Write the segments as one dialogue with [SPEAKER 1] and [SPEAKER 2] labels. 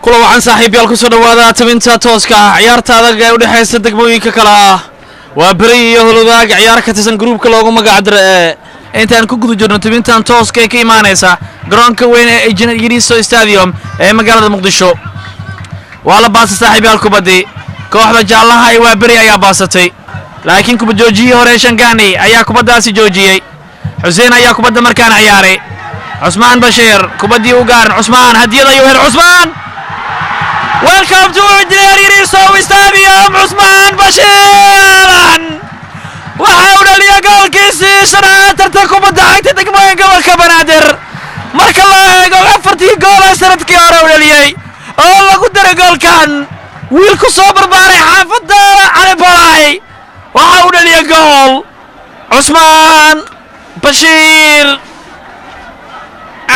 [SPEAKER 1] kula wacan saaxiibayaal ku soo dhawaada tabinta tooska ciyaarta adag ee u dhaxaysa degmooyinka kala ah waa bari iyo huludaag ciyaar ka tirsan groupka loogu magac daray intaan ku guda jirno tabintan tooska ee ka imaanaysa garoonka weyn ee Engineer Yariso Stadium ee magaalada Muqdisho waa la baasay saaxiibayaal kubadii kooxda jaalaha ee waa bari ayaa baasatay laakiin kuba joojiyay hore Shangani ayaa kubadaasi joojiyay Hussein ayaa kubada markaan ciyaaray Usman Bashir kubadii u gaaran Usman hadiyada iyo hel Usman Welcome to Engineer Yariso Stadium Usman Bashir waxaa dhaliya goolkiisa shanaad tartan kubadda cagta degmooyinka gobolka Banaadir marka la eego afartii gool ee sanadkii hore u dhaliyay oo lagu daray goolkan wiil ku soo barbaaray xaafadda Cali Bolay waxaa u dhaliya gool Usman Bashir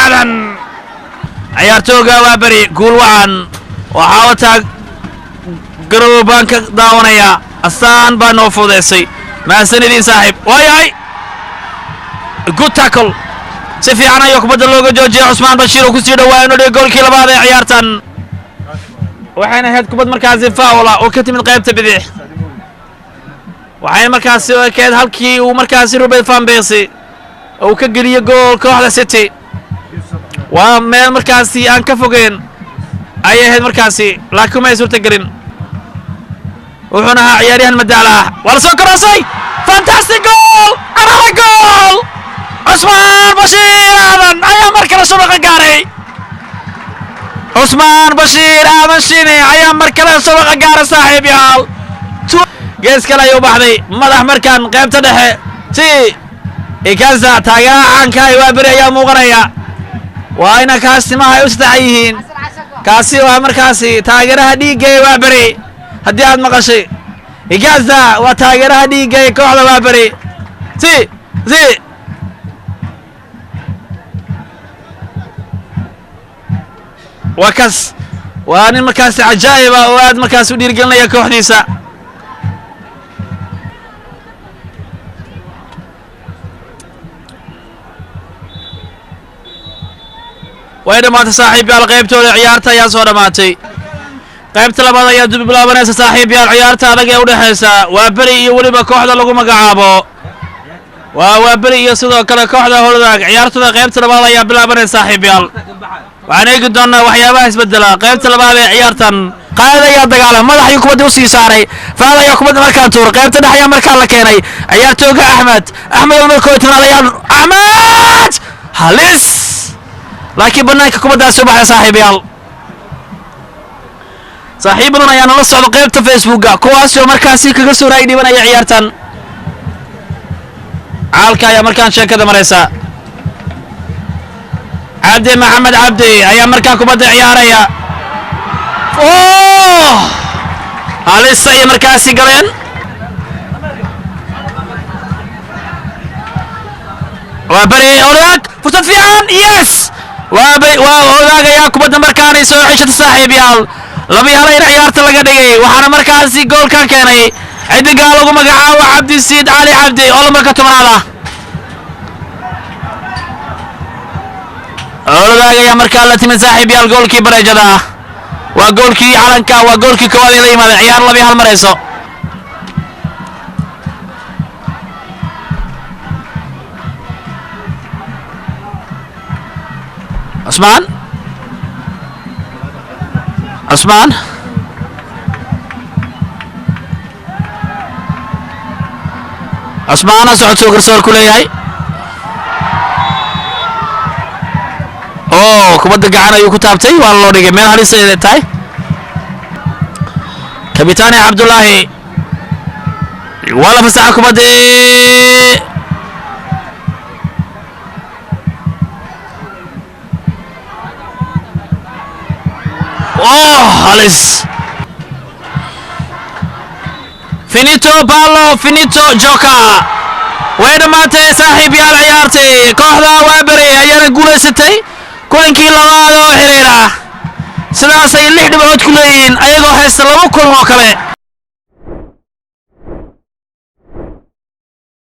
[SPEAKER 1] Alan ciyaartooyga waa bari gool wacan waxaa wata garoobanka daawanaya asaan baa noo fudeysay ما سندي صاحب واي good tackle سفي عنا يكبد اللوجو جوجي عثمان بشير وكسير وينو دي جول كيلا بعد عيارتن وحين هاد كبد مركز فاولا وكتم القيبة بديه وحين مركز كيد هالكي ومركز روبي فان بيسي وكجري جول كواحدة ستي ومن مركزي أنكفوجين أي هاد مركزي لكن ما يصير تجرين وحنا عياريها المدالة ولا سكر راسي فانتاستيك جول أنا جول عثمان بشير آمن أيام مركز سبق الجاري عثمان بشير آمن شيني أيام مركز سبق الجاري صاحب يال جيس كلا يوم بحدي مدح مركان قيم تدح تي إكازا تاجا عنك يوابر يا مغريا وأين كاسي ما يستحيين كاسي ومركاسي تاجرها دي جي وابري هدي عاد مقاشي إجازة وتاجرها دي جاي كوحدة وابري زي وكاس وأنا مكاس عجائبة وأنا مكاس ودير قلنا يا كوحديسة وين ما تصاحب على غيبته لعيارته يا صورة ماتي qaybta labaad ayaa dib bilaabanaysa saaxiibayaal ciyaarta adag ee u dhaxaysa waa bari iyo waliba kooxda lagu magacaabo waa bari iyo sidoo kale kooxda holudaag ciyaartooda qaybta labaad ayaa bilaabanaysa saaxiibayaal waxaan eegi doonaa waxyaabaha isbedela qaybta labaad ee ciyaartan qaada ayaa dagaalam madaxii kubadda u sii saaray faal ayaa kubadda markaan tuur qaybta dhexe ayaa markaa la keenay ciyaartooyga Ahmed oo kooxda ayaa Ahmed halis laakiin banaanka kubaddaas u baxay saaxiibayaal صاحبنا أنا نص على قيمة فيسبوك كواسي ومركزي كجسور هاي دي بنا عيارتن عالكا يا مركان شكل مريسا عبدي محمد عبدي يا مركان كوبد عياريا اوه لسه يا مركزي قرين وبري اولاك فرصة فيان يس وبري واولاك يا كوبد مركان يسوي عيشة الصاحب يال لبي هلاين عيارت لقى دقي وحنا مركزي جول كان كيني عندي قالوا مقعاو عبد السيد علي عبدي أول مركز تمرالا أول دقي يا مركز التي من ساحب يا الجول كي برجدا وجول كي علنكا وجول كي كوالي لي مال عيار لبي هالمريسو عثمان صعد سوق رسول كله هاي اوه كبد قعنا يو كتابتي والله دغ مeel halis ay tahay كابتن عبد الله ولا مساحه كبد halis finito ballo finito joka weedha maanta saaxiibayaal ciyaartay kooxda waa bari ayana guuleysatay kulankii labaad oo xiriira sidaas ay 6 dhibcood ku leeyihiin ayagoo haysta 2 kulan oo kale